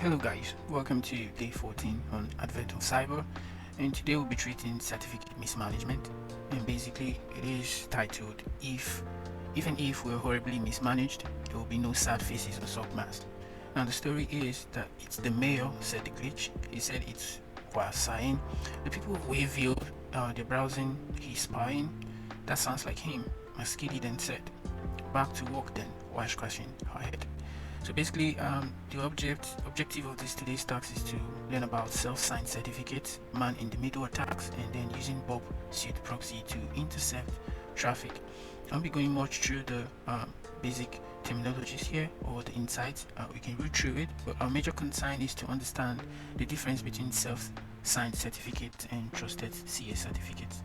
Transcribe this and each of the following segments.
Hello guys, welcome to day 14 on Advent of Cyber, and today we'll be treating certificate mismanagement. And basically it is titled even if we're horribly mismanaged, there will be no sad faces or SOC-mas. Now the story is that it's the mayor said the glitch. He said it's while sighing. The people of Wayville, they're browsing, he's spying. That sounds like him. Maskedy then said, back to work then, why scratching her head? So basically, the objective of this today's talk is to learn about self-signed certificates, man-in-the-middle attacks, and then using Burp Suite proxy to intercept traffic. I'll be going much through the basic terminologies here or the insights. We can read through it, but our major concern is to understand the difference between self-signed certificates and trusted CA certificates.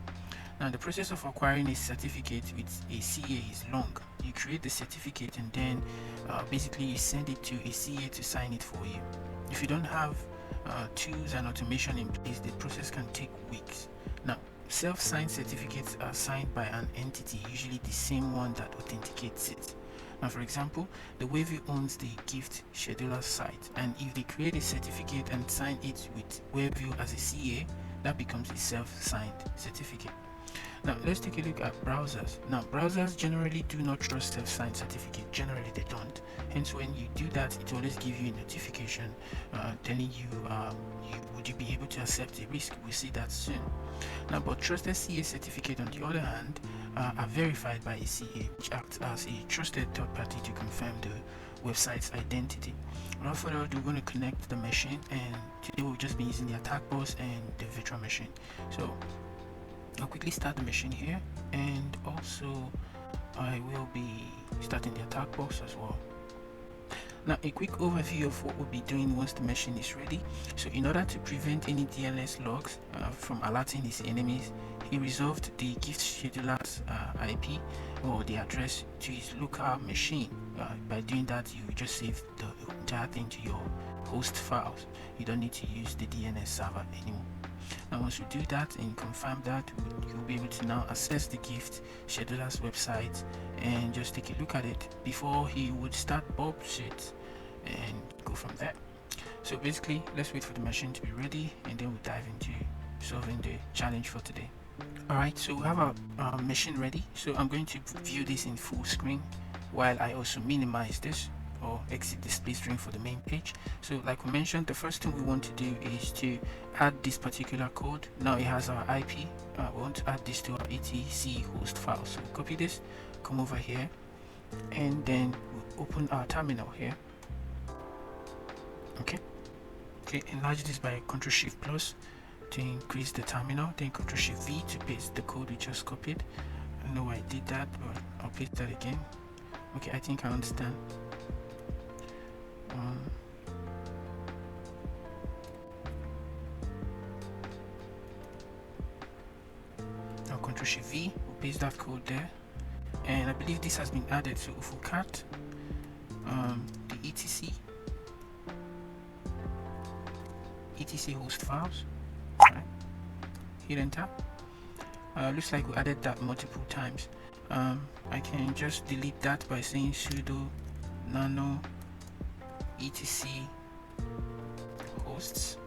Now, the process of acquiring a certificate with a CA is long. You create the certificate and then basically you send it to a CA to sign it for you. If you don't have tools and automation in place, the process can take weeks. Now, self-signed certificates are signed by an entity, usually the same one that authenticates it. Now, for example, the Wavy owns the gift scheduler site, and if they create a certificate and sign it with Wavy as a CA, that becomes a self-signed certificate. Now let's take a look at browsers. Now browsers generally do not trust self-signed certificate. Generally they don't. Hence when you do that, it always gives you a notification telling you, would you be able to accept a risk. We'll see that soon. Now but trusted CA certificate on the other hand are verified by a CA, which acts as a trusted third party to confirm the website's identity. Without further ado, we're going to connect the machine, and today we'll just be using the attack bus and the virtual machine. So I'll quickly start the machine here, and also I will be starting the attack box as well. Now a quick overview of what we'll be doing once the machine is ready. So in order to prevent any DNS logs from alerting his enemies, he resolved the gift scheduler's IP or the address to his local machine. By doing that, you just save the entire thing to your host files. You don't need to use the DNS server anymore. Now once you do that and confirm that, you'll be able to now access the gift scheduler's website and just take a look at it before he would start Burp Suite and go from there. So basically, let's wait for the machine to be ready and then we'll dive into solving the challenge for today. Alright, so we have our machine ready. So I'm going to view this in full screen while I also minimize this or exit the split screen for the main page. So like we mentioned, the first thing we want to do is to add this particular code. Now it has our IP. We want to add this to our etc host file. So copy this, come over here, and then we'll open our terminal here. Okay, enlarge this by Ctrl+Shift+ to increase the terminal, then Ctrl+Shift+V to paste the code we just copied. I don't know why I did that, but I'll paste that again. Okay, I think I understand. Now Ctrl+Shift+V, we'll paste that code there, and I believe this has been added. So if we cut the etc host files, right, hit enter. Looks like we added that multiple times. I can just delete that by saying sudo nano etc hosts.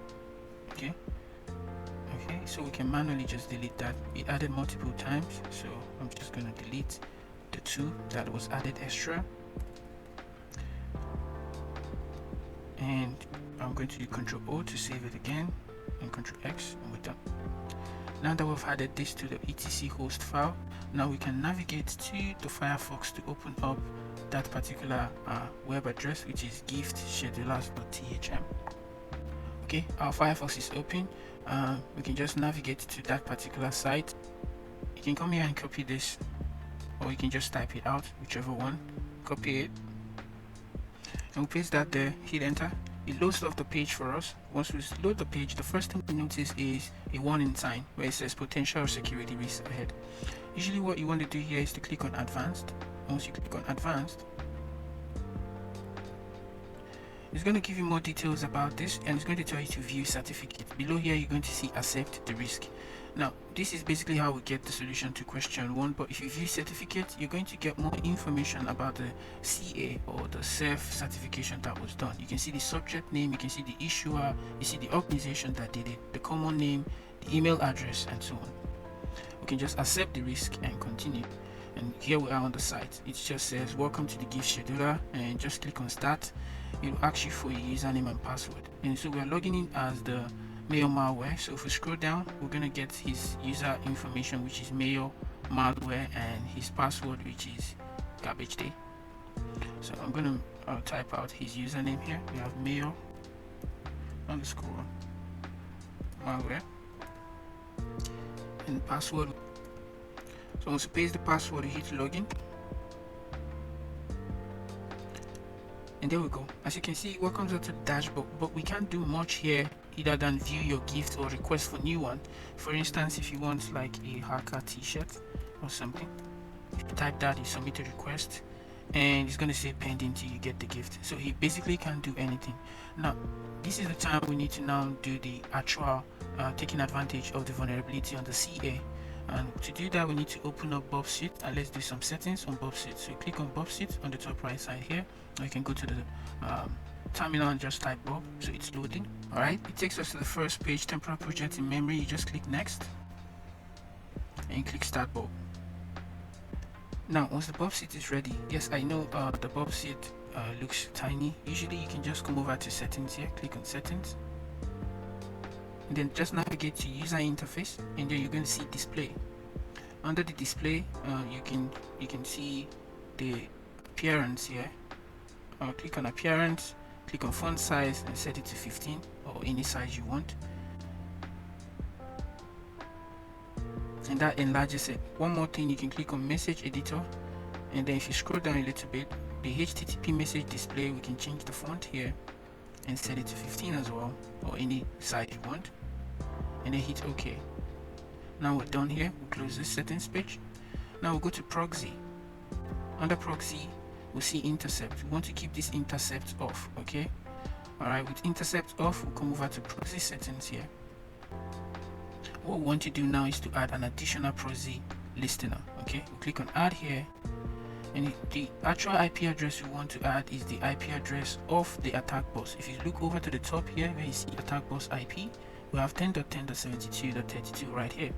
Okay, so we can manually just delete that. It added multiple times, so I'm just going to delete the 2 that was added extra, and I'm going to do Ctrl+O to save it again, and Ctrl+X, and we're done. Now that we've added this to the etc host file, now we can navigate to the Firefox to open up that particular web address, which is giftschedulers.thm. Okay, our Firefox is open. We can just navigate to that particular site. You can come here and copy this, or you can just type it out, whichever one. Copy it, and we'll paste that there, hit enter. It loads up the page for us. Once we load the page, the first thing we notice is a warning sign where it says potential security risk ahead. Usually what you want to do here is to click on advanced. Once you click on advanced, It's going to give you more details about this, and it's going to tell you to view certificate. Below here you're going to see accept the risk. Now this is basically how we get the solution to question 1, but if you view certificate, you're going to get more information about the CA or the self certification that was done. You can see the subject name, you can see the issuer, you see the organization that did it, the common name, the email address, and so on. We can just accept the risk and continue. And here we are on the site. It just says welcome to the gift scheduler, and just click on start. It will ask you for your username and password, and so we are logging in as the mail malware. So if we scroll down, we're going to get his user information, which is mail malware, and his password, which is garbage day. So I'm going to type out his username here. We have mail underscore malware, and password. So once you paste the password, you hit login, and there we go. As you can see, it comes out to the dashboard, but we can't do much here either than view your gift or request for new one. For instance, if you want like a hacker t-shirt or something, if you type that, you submit a request, and it's going to say pending till you get the gift. So he basically can't do anything. Now this is the time we need to now do the actual taking advantage of the vulnerability on the CA. And to do that, we need to open up Burp Suite, and let's do some settings on Burp Suite. So click on Burp Suite on the top right side here, or you can go to the terminal and just type Burp. So it's loading. Alright, it takes us to the first page, temporary project in memory. You just click next and click start Burp. Now once the Burp Suite is ready, yes, I know the Burp Suite looks tiny. Usually you can just come over to settings here, click on settings, and then just navigate to user interface, and then you're going to see display. Under the display, you can see the appearance here. Click on appearance, click on font size, and set it to 15 or any size you want, and that enlarges it. One more thing, you can click on message editor, and then if you scroll down a little bit, the HTTP message display, we can change the font here and set it to 15 as well, or any size you want, and then hit OK. Now we're done here. We'll close this settings page. Now we'll go to proxy. Under proxy, we'll see intercept. We want to keep this intercept off. Okay, alright, with intercept off, we'll come over to proxy settings here. What we want to do now is to add an additional proxy listener. Okay, we'll click on add here, and the actual IP address we want to add is the IP address of the attack bus. If you look over to the top here where you see attack bus IP, we have 10.10.72.32 right here.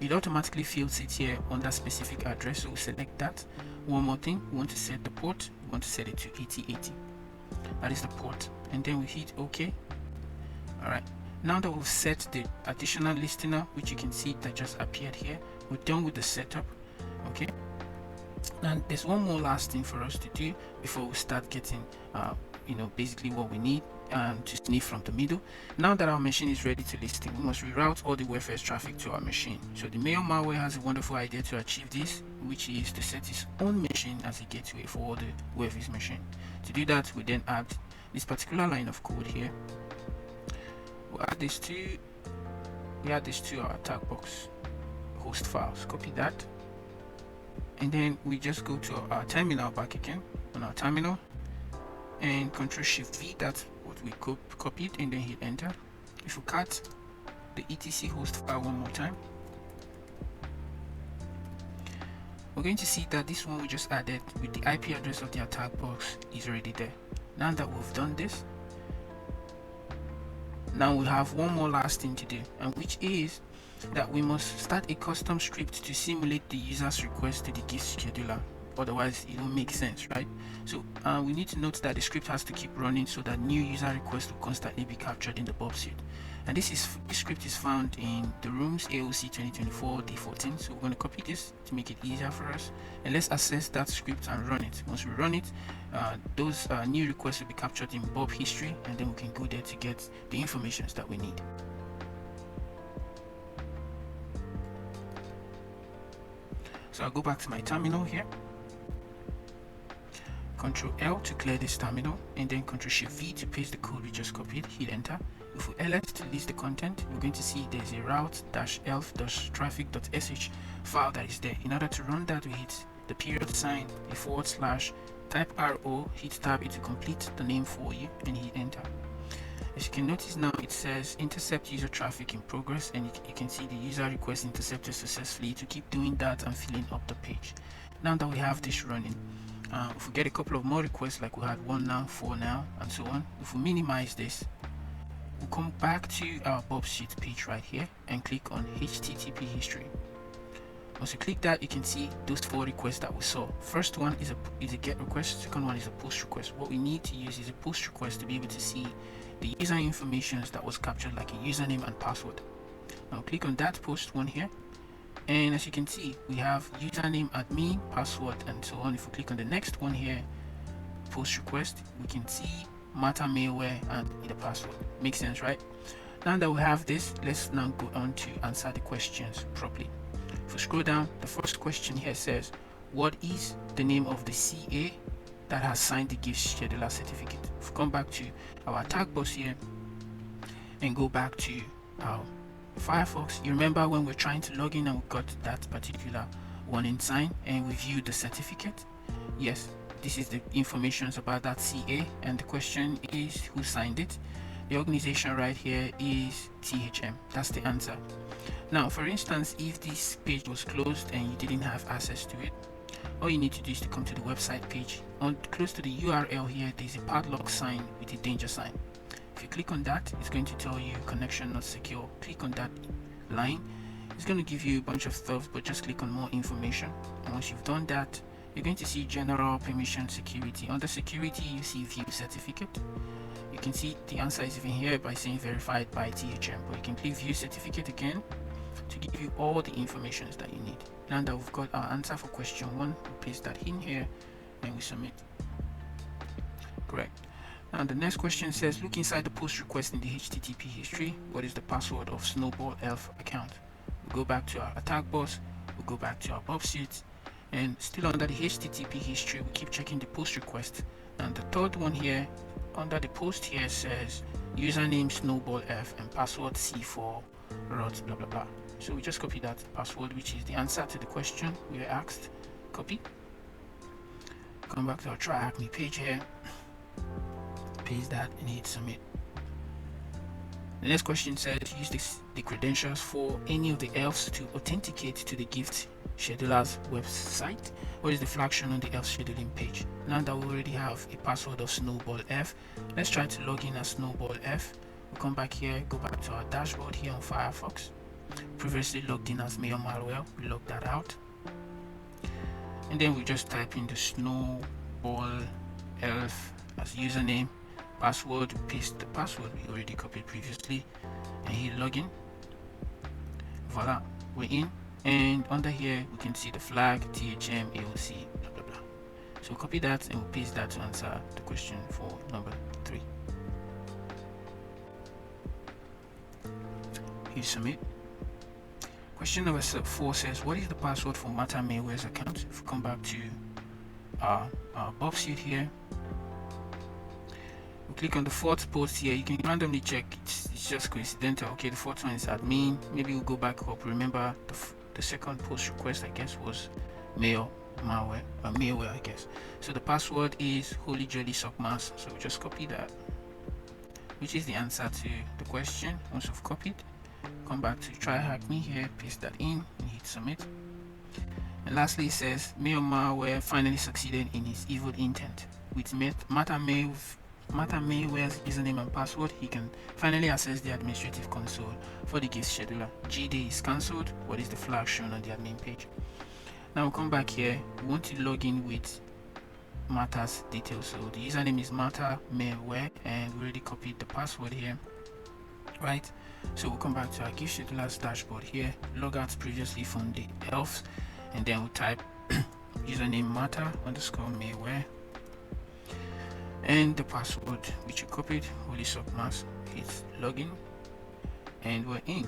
It automatically fills it here on that specific address, so we'll select that. One more thing, we want to set the port. We want to set it to 8080. That is the port, and then we hit OK. Alright, now that we've set the additional listener, which you can see that just appeared here, we're done with the setup. Okay, and there's one more last thing for us to do before we start getting basically what we need to sniff from the middle. Now that our machine is ready to listen, we must reroute all the WebFS traffic to our machine. So the mail malware has a wonderful idea to achieve this, which is to set its own machine as a gateway for all the WebFS machine. To do that, we then add this particular line of code here. We'll add this to our attack box host files. Copy that, and then we just go to our terminal back again on our terminal, and Ctrl+Shift+V, that's what we copied, and then hit enter. If we cut the etc host file one more time, we're going to see that this one we just added with the IP address of the attack box is already there. Now that we've done this, now we have one more last thing to do, and which is that we must start a custom script to simulate the user's request to the gift scheduler. Otherwise it won't make sense, right? So we need to note that the script has to keep running so that new user requests will constantly be captured in the Burp Suite. And this script is found in the rooms AOC 2024 D14. So we're going to copy this to make it easier for us, and let's access that script and run it. Once we run it, those new requests will be captured in Burp history, and then we can go there to get the information that we need. So I'll go back to my terminal here. Ctrl+L to clear this terminal, and then Ctrl+Shift+V to paste the code we just copied. Hit enter. If we ls to list the content, we're going to see there's a route-elf.traffic.sh file that is there. In order to run that, we hit the period sign, a /, type RO, hit tab to complete the name for you, and hit enter. As you can notice now, it says intercept user traffic in progress, and you can see the user request intercepted successfully. To keep doing that and filling up the page. Now that we have this running, if we get a couple of more requests, like we had 1 now, 4 now, and so on, if we minimize this, we'll come back to our Burp Suite page right here and click on HTTP history. Once you click that, you can see those 4 requests that we saw. First one is a get request, second one is a post request. What we need to use is a post request to be able to see the user information that was captured, like a username and password. Now click on that post one here, and as you can see, we have username, admin, password, and so on. If we click on the next one here, post request, we can see Mata malware and the password. Makes sense, right? Now that we have this, let's now go on to answer the questions properly. If we scroll down, the first question here says, what is the name of the CA that has signed the gift scheduler certificate? If we come back to our attack box here and go back to our Firefox, you remember when we're trying to log in and we got that particular warning sign and we viewed the certificate? Yes, this is the information about that CA, and the question is who signed it. The organization right here is THM. That's the answer. Now, for instance, if this page was closed and you didn't have access to it, all you need to do is to come to the website page. Close to the URL here, there's a padlock sign with a danger sign. If you click on that, it's going to tell you connection not secure. Click on that line. It's going to give you a bunch of stuff, but just click on more information. And once you've done that, you're going to see general permission security. Under security, you see view certificate. You can see the answer is even here by saying verified by THM, but you can click view certificate again to give you all the information that you need. Now that we've got our answer for question 1, we paste that in here and we submit. Correct. Now the next question says, look inside the post request in the HTTP history. What is the password of Snowball Elf account? We go back to our attack box, we go back to our Burp Suite, and still under the HTTP history, we keep checking the post request. And the third one here, under the post here, says username Snowball Elf and password C4 rots blah blah blah. So we just copy that password, which is the answer to the question we were asked. Copy. Come back to our TryHackMe page here. Paste that and hit submit. The next question says use the credentials for any of the elves to authenticate to the gift scheduler's website. What is the flag shown on the elf scheduling page? Now that we already have a password of Snowball F, let's try to log in as Snowball F. We'll come back here, go back to our dashboard here on Firefox. Previously logged in as mail malware, we log that out. And then we just type in the Snowball Elf as username, password, paste the password we already copied previously, and hit login. Voila, we're in, and under here we can see the flag THM AOC blah blah blah. So copy that and we'll paste that to answer the question for number 3. Hit submit. Question number 4 says, what is the password for Mata Malware's account? If we come back to our Burp Suite here, we click on the 4th post here. You can randomly check, it's just coincidental. Okay, the 4th one is admin. Maybe we'll go back up. Remember the second post request, I guess, was malware, I guess. So the password is holy jolly SOC-mas. So we just copy that, which is the answer to the question. Once we've copied, come back to TryHackMe here, paste that in and hit submit. And lastly, it says malware finally succeeded in his evil intent. With Mata Malware's username and password, he can finally access the administrative console for the gift scheduler. G-Day is cancelled. What is the flag shown on the admin page? Now we'll come back here. We want to log in with Mata's details. So the username is Mata Malware, and we already copied the password here, right? So we'll come back to our gift scheduler's dashboard here, log out previously from the elves, and then we'll type username Mata _ Malware and the password which you copied, holy SOC-mas. Hit login and we're in.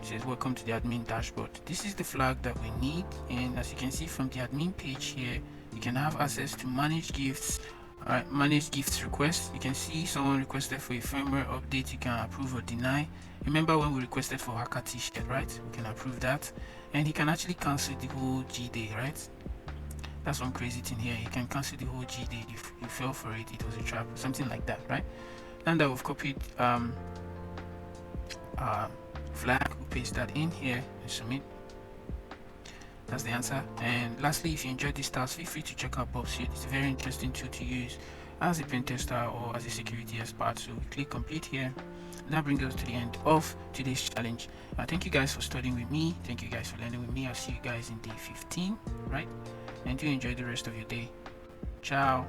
It says welcome to the admin dashboard. This is the flag that we need, and as you can see from the admin page here, you can have access to manage gifts. Alright, manage gifts requests. You can see someone requested for a firmware update. You can approve or deny. Remember when we requested for hacker t-shirt, right? We can approve that, and he can actually cancel the whole G-Day, right? that's one crazy thing here. You can cancel the whole GD if you fell for it. It was a trap, something like that, right? And we've copied flag. We paste that in here and submit. That's the answer. And lastly, if you enjoyed this task, feel free to check out Burp Suite. It's a very interesting tool to use as a pen tester or as a security expert. So we click complete here. That brings us to the end of today's challenge. Thank you guys for studying with me. Thank you guys for learning with me. I'll see you guys in day 15, right? And do enjoy the rest of your day. Ciao.